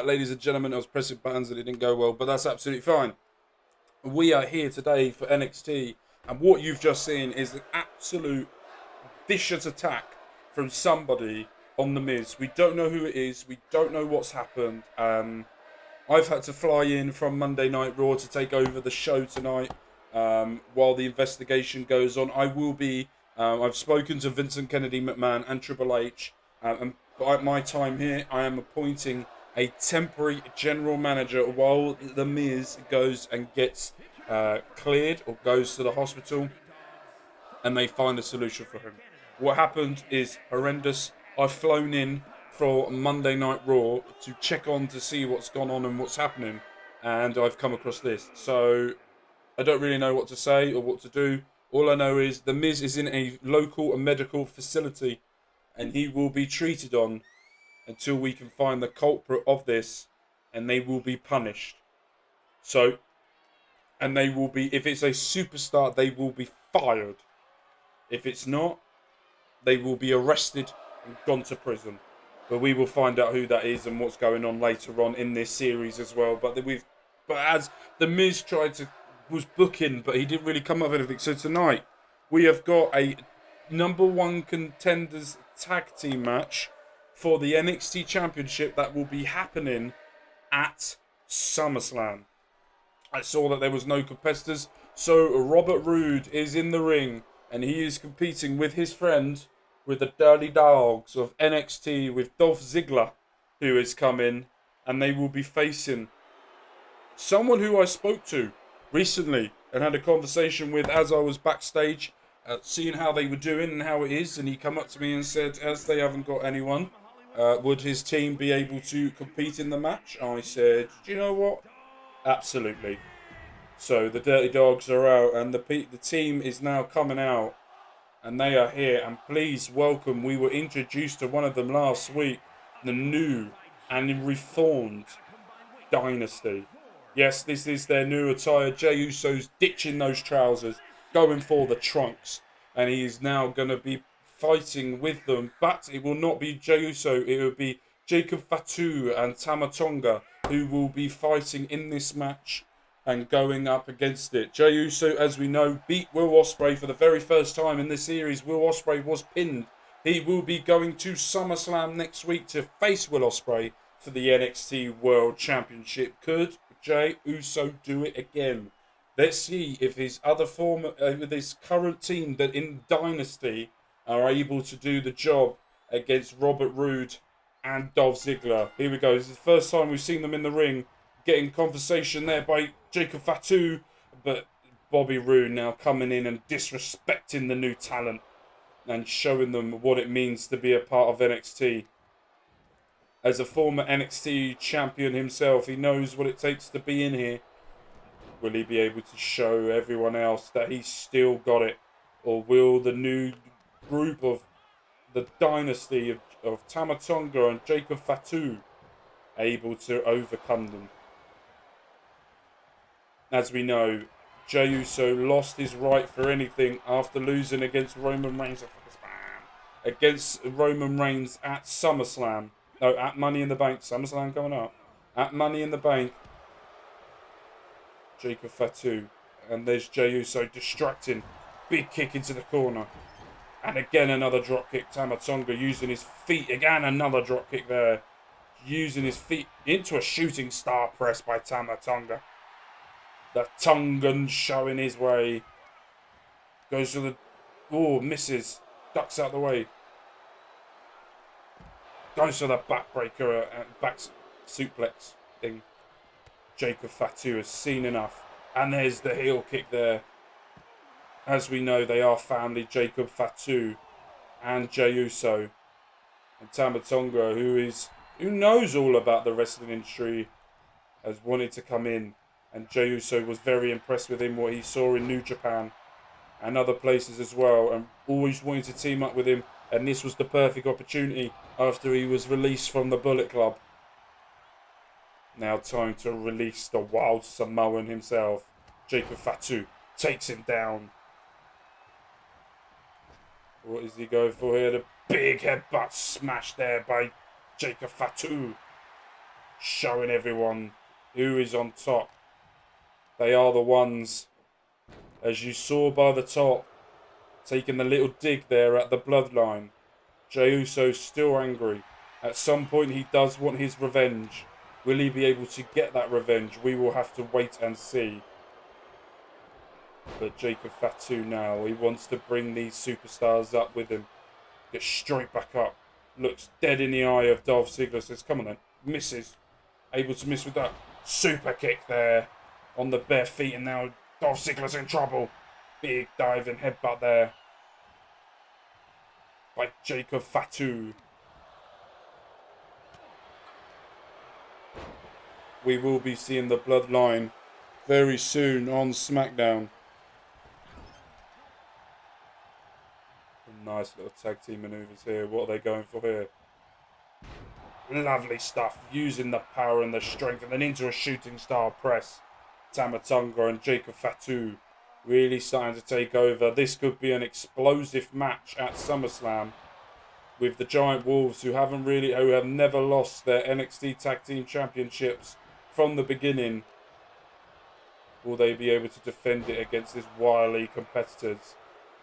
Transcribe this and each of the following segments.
right, ladies and gentlemen, I was pressing buttons and it didn't go well, but that's absolutely fine. We are here today for NXT, and what you've just seen is an absolute vicious attack from somebody on the MIZ. We don't know who it is. We don't know what's happened. I've had to fly in from Monday Night Raw to take over the show tonight while the investigation goes on. I will be. I've spoken to Vincent Kennedy McMahon and Triple H, and by my time here, I am appointing a temporary general manager while the Miz goes and gets cleared or goes to the hospital, and they find a solution for him. What happened is horrendous. I've flown in for Monday Night Raw to check on to see what's gone on and what's happening, and I've come across this. So I don't really know what to say or what to do. All I know is the Miz is in a local medical facility, and he will be treated on until we can find the culprit of this, and they will be punished. So, and they will be, if it's a superstar, they will be fired. If it's not, they will be arrested and gone to prison. But we will find out who that is and what's going on later on in this series as well. But as the Miz was booking, but he didn't really come up with anything. So tonight we have got a number one contenders tag team match for the NXT Championship that will be happening at SummerSlam. I saw that there was no competitors, so Robert Roode is in the ring, and he is competing with his friend, with the Dirty Dogs of NXT, with Dolph Ziggler, who is coming, and they will be facing someone who I spoke to recently and had a conversation with as I was backstage, seeing how they were doing and how it is, and he come up to me and said, as they haven't got anyone, would his team be able to compete in the match? I said, do you know what? Absolutely. So the Dirty Dogs are out, and the team is now coming out, and they are here. And please welcome, we were introduced to one of them last week, the new and reformed Dynasty. Yes, this is their new attire. Jey Uso's ditching those trousers, going for the trunks, and he is now going to be fighting with them, but it will not be Jey Uso, it will be Jacob Fatu and Tama Tonga who will be fighting in this match and going up against it. Jey Uso, as we know, beat Will Ospreay for the very first time in this series. Will Ospreay was pinned. He will be going to SummerSlam next week to face Will Ospreay for the NXT World Championship. Could Jey Uso do it again? Let's see if his with his current team that in Dynasty are able to do the job against Robert Roode and Dolph Ziggler. Here we go. This is the first time we've seen them in the ring, getting conversation there by Jacob Fatu, but Bobby Roode now coming in and disrespecting the new talent and showing them what it means to be a part of NXT. As a former NXT champion himself, he knows what it takes to be in here. Will he be able to show everyone else that he's still got it? Or will the new group of the Dynasty of Tama Tonga and Jacob Fatu able to overcome them? As we know, Jey Uso lost his right for anything after losing against Roman Reigns. Against Roman Reigns at SummerSlam. No, at Money in the Bank. SummerSlam coming up. At Money in the Bank. Jacob Fatu. And there's Jey Uso distracting. Big kick into the corner. And again another drop kick. Tama Tonga using his feet. Again another drop kick there. Using his feet into a shooting star press by Tama Tonga. The Tongan showing his way. Goes to the... Oh, misses. Ducks out the way. Goes for the backbreaker and back suplex thing. Jacob Fatu has seen enough. And there's the heel kick there. As we know, they are family, Jacob Fatu and Jey Uso. And Tama Tonga, who knows all about the wrestling industry, has wanted to come in. And Jey Uso was very impressed with him, what he saw in New Japan and other places as well, and always wanted to team up with him. And this was the perfect opportunity after he was released from the Bullet Club. Now time to release the wild Samoan himself. Jacob Fatu takes him down. What is he going for here? The big headbutt smash there by Jacob Fatu. showing everyone who is on top. They are the ones, as you saw by the top, taking the little dig there at the bloodline. Jey Uso's still angry. At some point he does want his revenge. Will he be able to get that revenge? We will have to wait and see. But Jacob Fatu now, he wants to bring these superstars up with him. Gets straight back up. Looks dead in the eye of Dolph Ziggler. Says, come on then. Misses. Able to miss with that super kick there. On the bare feet. And now Dolph Ziggler's in trouble. Big diving headbutt there. By Jacob Fatu. We will be seeing the bloodline very soon on SmackDown. Nice little tag team maneuvers here. What are they going for here? Lovely stuff. Using the power and the strength and then into a shooting star press. Tama Tonga and Jacob Fatu really starting to take over. This could be an explosive match at SummerSlam with the Giant Wolves who have never lost their NXT Tag Team Championships from the beginning. Will they be able to defend it against this wily competitors?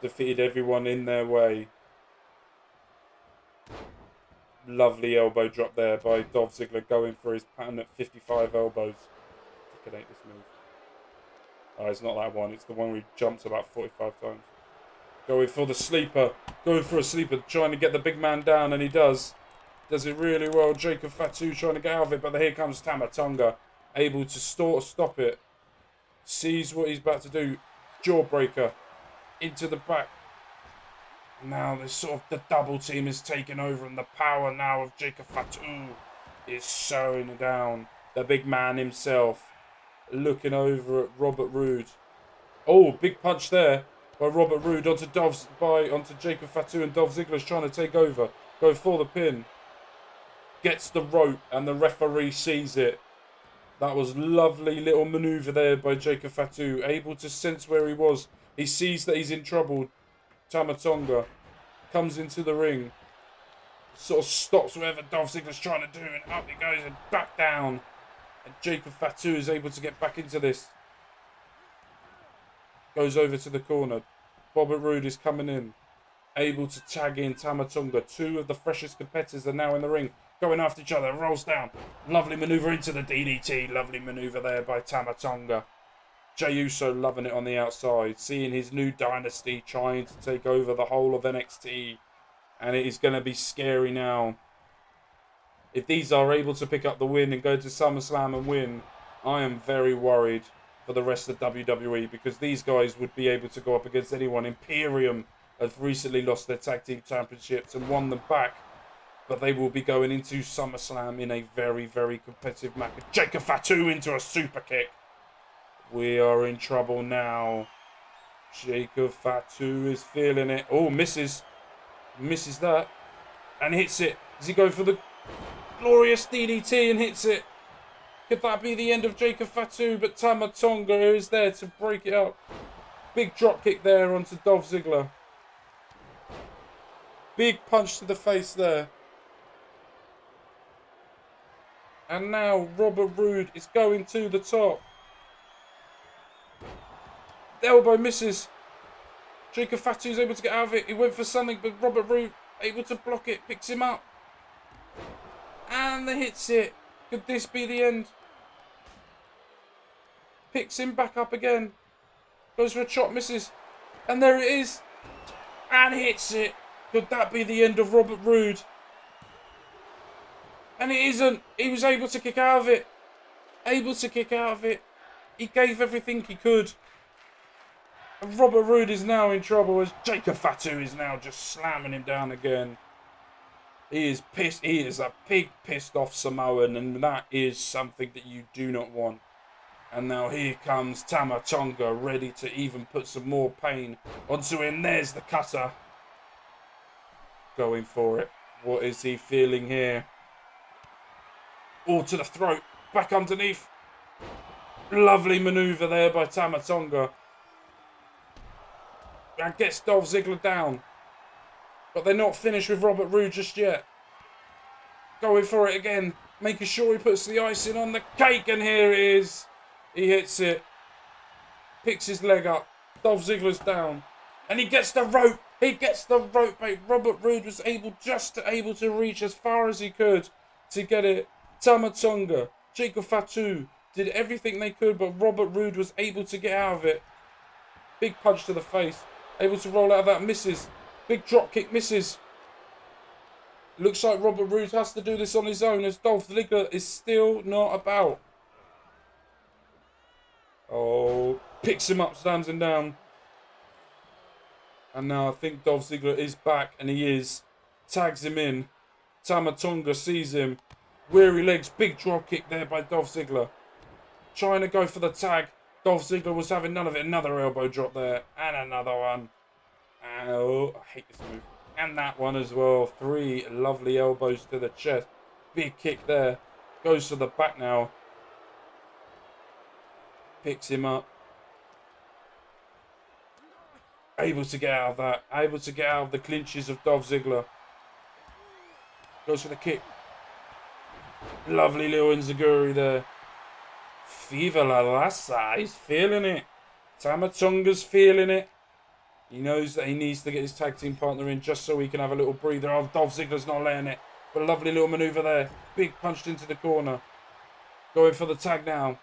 Defeated everyone in their way. Lovely elbow drop there by Dolph Ziggler, going for his pattern at 55 elbows. I could hate this move. Oh, it's not that one. It's the one where he jumps about 45 times. Going for the sleeper. Going for a sleeper. Trying to get the big man down, and he does. Does it really well. Jacob Fatu trying to get out of it, but here comes Tama Tonga. Able to stop it. Sees what he's about to do. Jawbreaker. Into the back. Now this sort of the double team is taking over, and the power now of Jacob Fatu is showing down. The big man himself looking over at Robert Roode. Oh, big punch there by Robert Roode onto Jacob Fatu, and Dolph Ziggler's trying to take over. Go for the pin. Gets the rope and the referee sees it. That was lovely little maneuver there by Jacob Fatu. Able to sense where he was. He sees that he's in trouble. Tama Tonga comes into the ring. Sort of stops whatever Dolph Ziggler's trying to do. And up he goes and back down. And Jacob Fatu is able to get back into this. Goes over to the corner. Robert Roode is coming in. Able to tag in Tama Tonga. Two of the freshest competitors are now in the ring. Going after each other. Rolls down. Lovely manoeuvre into the DDT. Lovely manoeuvre there by Tama Tonga. Jey Uso loving it on the outside. Seeing his new Dynasty trying to take over the whole of NXT. And it is going to be scary now. If these are able to pick up the win and go to SummerSlam and win, I am very worried for the rest of WWE, because these guys would be able to go up against anyone. Imperium have recently lost their tag team championships and won them back. But they will be going into SummerSlam in a very, very competitive match. Jacob Fatu into a super kick. We are in trouble now. Jacob Fatu is feeling it. Oh, misses. Misses that. And hits it. Is he going for the glorious DDT and hits it? Could that be the end of Jacob Fatu? But Tama Tonga is there to break it up. Big drop kick there onto Dolph Ziggler. Big punch to the face there. And now Robert Roode is going to the top. The elbow misses. Jacob Fatu is able to get out of it. He went for something, but Robert Roode able to block it. Picks him up. And hits it. Could this be the end? Picks him back up again. Goes for a chop, misses. And there it is. And hits it. Could that be the end of Robert Roode? And it isn't. He was able to kick out of it. Able to kick out of it. He gave everything he could. And Robert Roode is now in trouble as Jacob Fatu is now just slamming him down again. He is pissed. He is a big pissed off Samoan, and that is something that you do not want. And now here comes Tama Tonga, ready to even put some more pain onto him. There's the cutter. Going for it. What is he feeling here? All to the throat. Back underneath. Lovely manoeuvre there by Tama Tonga. And gets Dolph Ziggler down. But they're not finished with Robert Roode just yet. Going for it again. making sure he puts the icing on the cake, and here it is. He hits it, picks his leg up. Dolph Ziggler's down, and he gets the rope. He gets the rope, mate. Robert Roode was able to reach as far as he could to get it. Tama Tonga, Jacob Fatu did everything they could, but Robert Roode was able to get out of it. Big punch to the face, able to roll out of that, misses. Big drop kick, misses. Looks like Robert Roode has to do this on his own as Dolph Ziggler is still not about. Oh, picks him up, slams him down. And now I think Dolph Ziggler is back, and he is. Tags him in. Tama Tonga sees him. Weary legs, big drop kick there by Dolph Ziggler. Trying to go for the tag. Dolph Ziggler was having none of it. Another elbow drop there. And another one. Oh, I hate this move. And that one as well. 3 lovely elbows to the chest. Big kick there. Goes to the back now. Picks him up. Able to get out of that. Able to get out of the clinches of Dolph Ziggler. Goes for the kick. Lovely little enziguri there. Viva la raza. He's feeling it. Tama Tonga's feeling it. He knows that he needs to get his tag team partner in just so he can have a little breather. Oh, Dolph Ziggler's not letting it. But a lovely little manoeuvre there. Big punched into the corner. Going for the tag now.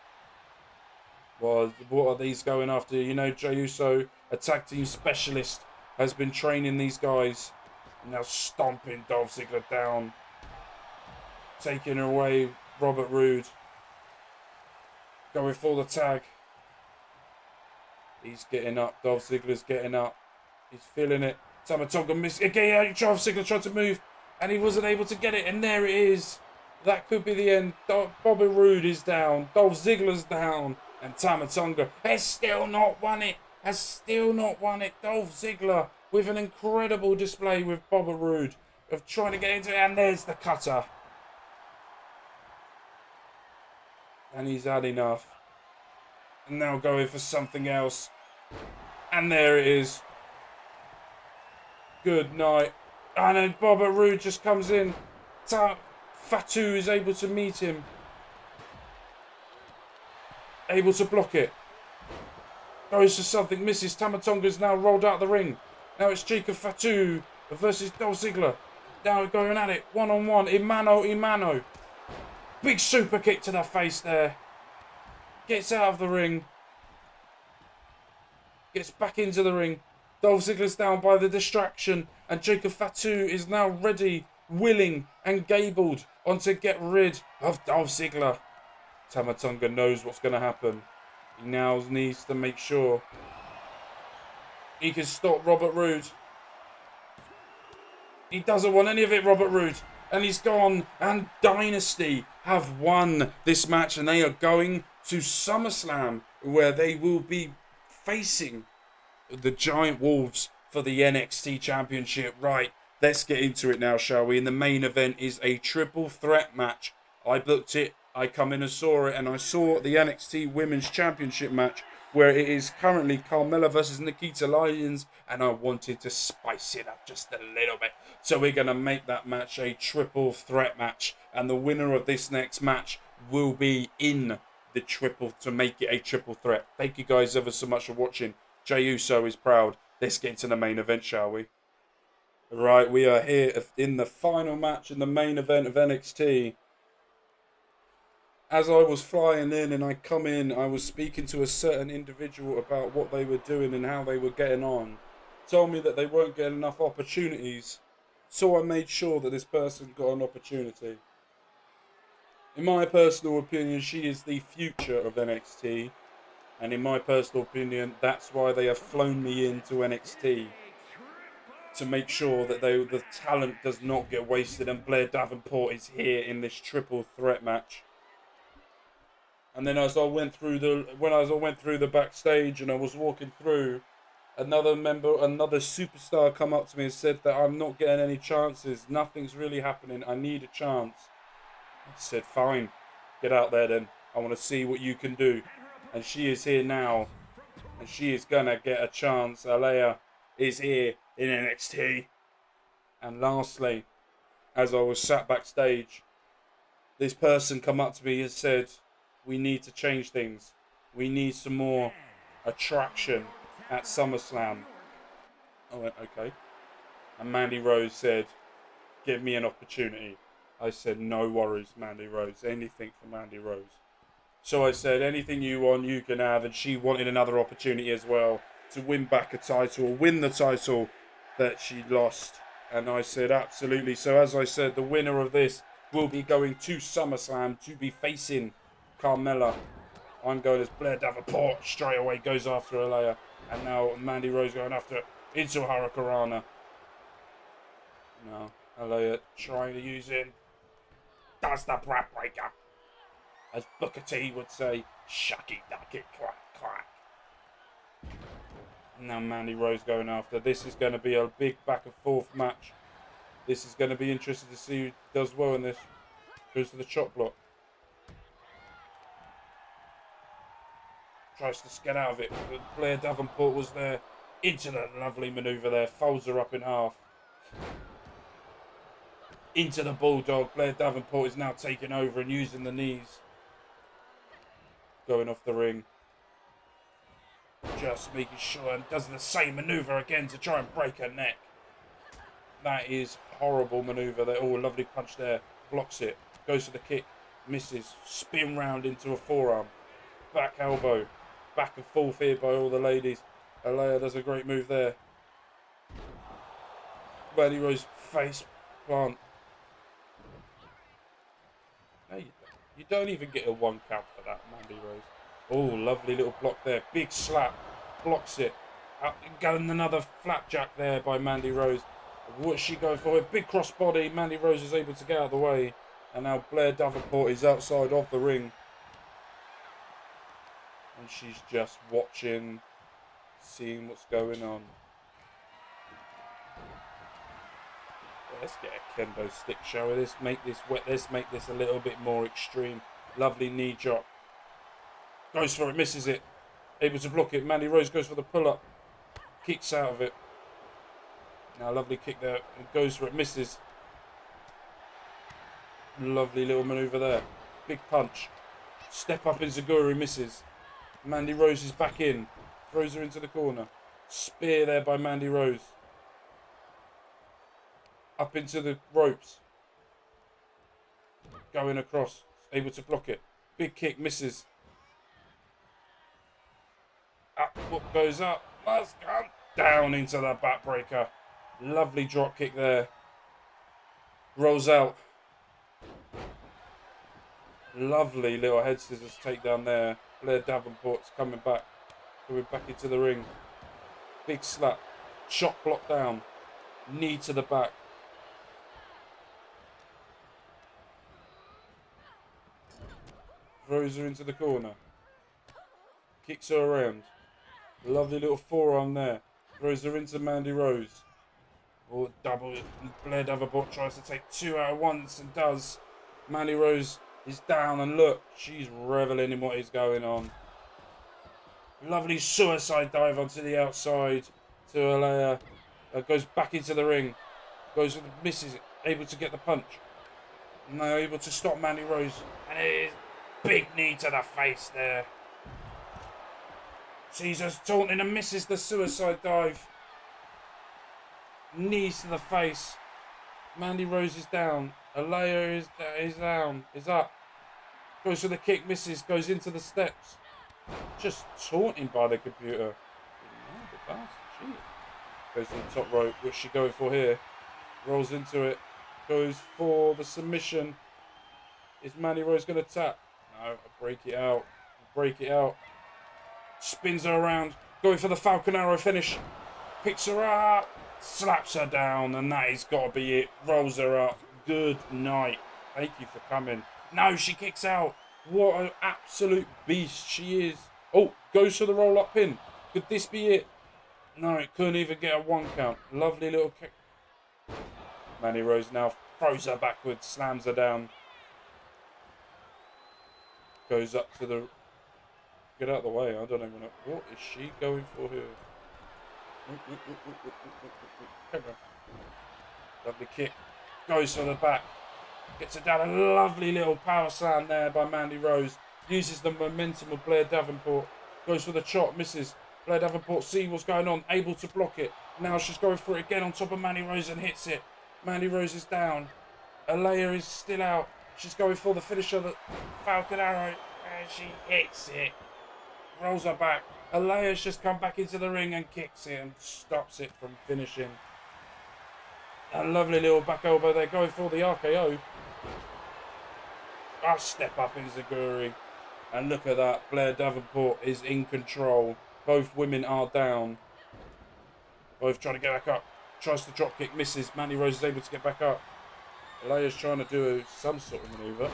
Well, what are these going after? You know, Jey Uso, a tag team specialist, has been training these guys. Now stomping Dolph Ziggler down. Taking away Robert Roode. Going for the tag. He's getting up. Dolph Ziggler's getting up. He's feeling it. Tama Tonga missed. Again, Dolph Ziggler tried to move, and he wasn't able to get it. And there it is. That could be the end. Bobby Roode is down. Dolph Ziggler's down. And Tama Tonga has still not won it. Has still not won it. Dolph Ziggler with an incredible display with Bobby Roode of trying to get into it. And there's the cutter. And he's had enough. And now going for something else. And there it is. Good night. And then Bobby Roode just comes in. Fatu is able to meet him. Able to block it. Goes for something, misses. Tama Tonga's now rolled out the ring. Now it's Jacob Fatu versus Dolph Ziggler. Now going at it. One-on-one. Imano. Big super kick to the face there. Gets out of the ring. Gets back into the ring. Dolph Ziggler's down by the distraction. And Jacob Fatu is now ready, willing and gabled on to get rid of Dolph Ziggler. Tama Tonga knows what's going to happen. He now needs to make sure he can stop Robert Roode. He doesn't want any of it, Robert Roode. And he's gone. And Dynasty have won this match. And they are going to SummerSlam, where they will be facing the Giant Wolves for the NXT Championship. Right, let's get into it now, shall we? And the main event is a triple threat match. I booked it. I come in and saw it, and I saw the NXT Women's Championship match, where it is currently Carmella versus Nikita Lyons, and I wanted to spice it up just a little bit. So we're going to make that match a triple threat match, and the winner of this next match will be in the triple to make it a triple threat. Thank you guys ever so much for watching. Jey Uso is proud. Let's get into the main event, shall we? Right, we are here in the final match in the main event of NXT. As I was flying in and I come in, I was speaking to a certain individual about what they were doing and how they were getting on. Told me that they weren't getting enough opportunities, so I made sure that this person got an opportunity. In my personal opinion, she is the future of NXT, and in my personal opinion, that's why they have flown me into NXT, to make sure that the talent does not get wasted, and Blair Davenport is here in this triple threat match. And then as I went through the backstage and I was walking through, another superstar come up to me and said that I'm not getting any chances. Nothing's really happening. I need a chance. I said, fine, get out there then. I want to see what you can do. And she is here now. And she is going to get a chance. Alea is here in NXT. And lastly, as I was sat backstage, this person come up to me and said, we need to change things. We need some more attraction at SummerSlam. I went, okay. And Mandy Rose said, give me an opportunity. I said, no worries, Mandy Rose. Anything for Mandy Rose. So I said, anything you want, you can have. And she wanted another opportunity as well to win back a title, win the title that she lost. And I said, absolutely. So as I said, the winner of this will be going to SummerSlam to be facing Carmella. I'm going as Blair Davenport. Straight away goes after Alea. And now Mandy Rose going after into Hurricanrana. Now Alea trying to use him. Does the Brat Breaker. As Booker T would say, shucky ducky clack clack. Now Mandy Rose going after. This is going to be a big back and forth match. This is going to be interesting to see who does well in this. Goes to the chop block. Tries to get out of it. But Blair Davenport was there. Into that lovely manoeuvre there. Folds her up in half. Into the Bulldog. Blair Davenport is now taking over and using the knees. Going off the ring. Just making sure and does the same manoeuvre again to try and break her neck. That is horrible manoeuvre there. Oh, lovely punch there. Blocks it. Goes for the kick. Misses. Spin round into a forearm. Back elbow. Back and forth here by all the ladies. Alea does a great move there. Mandy Rose face plant. No, you don't even get a 1 count for that, Mandy Rose. Oh, lovely little block there. Big slap. Blocks it. Getting another flapjack there by Mandy Rose. What's she going for? A big crossbody. Mandy Rose is able to get out of the way. And now Blair Davenport is outside of the ring. And she's just watching, seeing what's going on. Let's get a kendo stick show. Let's make this a little bit more extreme. Lovely knee drop. Goes for it, misses it. Able to block it. Mandy Rose goes for the pull-up. Kicks out of it. Now lovely kick there. And goes for it, misses. Lovely little manoeuvre there. Big punch. Step up in Zaguri, misses. Mandy Rose is back in. Throws her into the corner. Spear there by Mandy Rose. Up into the ropes. Going across. Able to block it. Big kick, misses. Up, what goes up. Must come down into the backbreaker. Lovely drop kick there. Rolls out. Lovely little head scissors takedown there. Blair Davenport's coming back into the ring. Big slap. Chop block down. Knee to the back. Throws her into the corner. Kicks her around. Lovely little forearm there. Throws her into Mandy Rose. Oh, double. Blair Davenport tries to take 2 out at once and does. Mandy Rose is down and look, she's reveling in what is going on. Lovely suicide dive onto the outside to Alea. Goes back into the ring. Goes for the misses it. Able to get the punch. Now able to stop Mandy Rose. And it is big knee to the face there. Caesar's taunting and misses the suicide dive. Knees to the face. Mandy Rose is down. Alea is down. Is up. Goes for the kick, misses. Goes into the steps. Just taunting by the computer. Goes to the top rope. What's she going for here? Rolls into it. Goes for the submission. Is Mandy Rose going to tap? No. Break it out. Break it out. Spins her around. Going for the Falcon Arrow finish. Picks her up. Slaps her down. And that has got to be it. Rolls her up. Good night. Thank you for coming. No, she kicks out. What an absolute beast she is. Oh, goes for the roll-up pin. Could this be it? No, it couldn't even get a 1 count. Lovely little kick. Mandy Rose now throws her backwards, slams her down. Goes up to the... Get out of the way. I don't even know. What is she going for here? Lovely kick. Goes for the back. Gets it down. A lovely little power slam there by Mandy Rose. Uses the momentum of Blair Davenport. Goes for the chop, misses. Blair Davenport sees what's going on, able to block it. Now she's going for it again on top of Mandy Rose and hits it. Mandy Rose is down. Alea is still out. She's going for the finisher, the Falcon Arrow, and she hits it. Rolls her back. Alea's just come back into the ring and kicks it and stops it from finishing. A lovely little back elbow there, going for the RKO. A step up in Zaguri. And look at that, Blair Davenport is in control. Both women are down. Both trying to get back up. Tries to drop kick, misses. Mandy Rose is able to get back up. Alea's trying to do some sort of maneuver.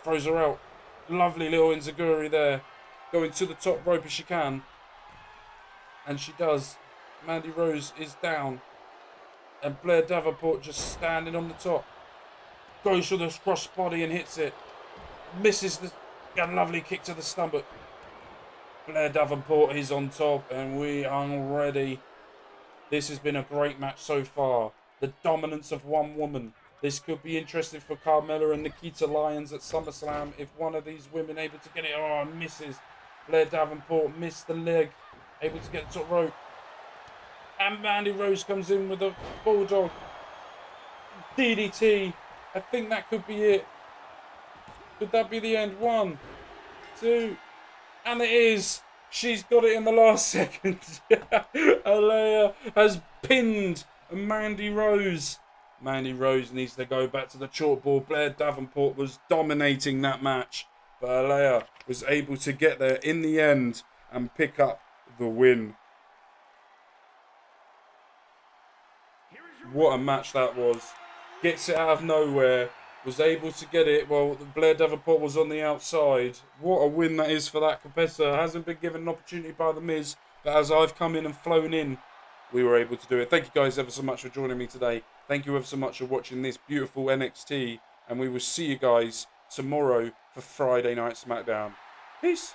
Throws her out. Lovely little Enziguri there. Going to the top rope as she can. And she does. Mandy Rose is down. And Blair Davenport just standing on the top. Goes for the cross body and hits it. Misses a lovely kick to the stomach. Blair Davenport is on top and we are ready. This has been a great match so far. The dominance of one woman. This could be interesting for Carmella and Nikita Lyons at SummerSlam if one of these women able to get it. Oh, misses. Blair Davenport missed the leg. Able to get the top rope. And Mandy Rose comes in with a bulldog. DDT. I think that could be it. Could that be the end? 1, 2. And it is. She's got it in the last second. Alea has pinned Mandy Rose. Mandy Rose needs to go back to the chalkboard. Blair Davenport was dominating that match. But Alea was able to get there in the end and pick up the win. What a match that was. Gets it out of nowhere. Was able to get it while Blair Davenport was on the outside. What a win that is for that competitor. Hasn't been given an opportunity by the Miz. But as I've come in and flown in, we were able to do it. Thank you guys ever so much for joining me today. Thank you ever so much for watching this beautiful NXT. And we will see you guys tomorrow for Friday Night SmackDown. Peace.